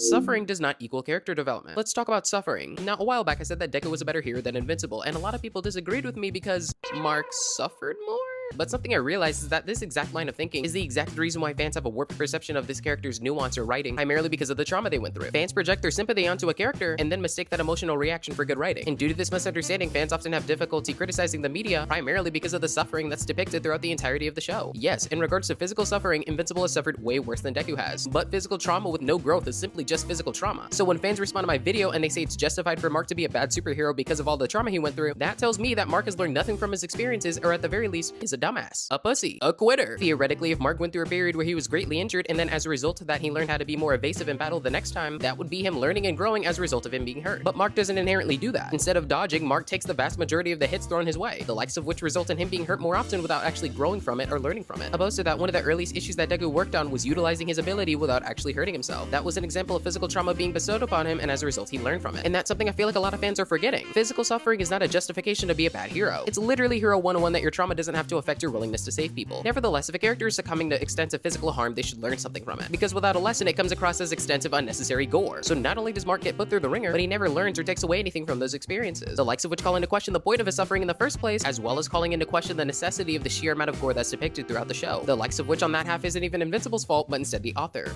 Suffering does not equal character development. Let's talk about suffering. Now, a while back I said that Deku was a better hero than Invincible, and a lot of people disagreed with me because Mark suffered more? But something I realized is that this exact line of thinking is the exact reason why fans have a warped perception of this character's nuance or writing, primarily because of the trauma they went through. Fans project their sympathy onto a character and then mistake that emotional reaction for good writing. And due to this misunderstanding, fans often have difficulty criticizing the media, primarily because of the suffering that's depicted throughout the entirety of the show. Yes, in regards to physical suffering, Invincible has suffered way worse than Deku has, but physical trauma with no growth is simply just physical trauma. So when fans respond to my video and they say it's justified for Mark to be a bad superhero because of all the trauma he went through, that tells me that Mark has learned nothing from his experiences, or at the very least, is a dumbass, a pussy, a quitter. Theoretically, if Mark went through a period where he was greatly injured and then as a result of that he learned how to be more evasive in battle the next time, that would be him learning and growing as a result of him being hurt. But Mark doesn't inherently do that. Instead of dodging, Mark takes the vast majority of the hits thrown his way, the likes of which result in him being hurt more often without actually growing from it or learning from it. Opposed to that, one of the earliest issues that Deku worked on was utilizing his ability without actually hurting himself. That was an example of physical trauma being bestowed upon him, and as a result he learned from it. And that's something I feel like a lot of fans are forgetting. Physical suffering is not a justification to be a bad hero. It's literally Hero 101 that your trauma doesn't have to affect your willingness to save people. Nevertheless, if a character is succumbing to extensive physical harm, they should learn something from it, because without a lesson it comes across as extensive unnecessary gore. So not only does Mark get put through the ringer, but he never learns or takes away anything from those experiences, the likes of which call into question the point of his suffering in the first place, as well as calling into question the necessity of the sheer amount of gore that's depicted throughout the show, the likes of which on that half isn't even Invincible's fault, but instead the author.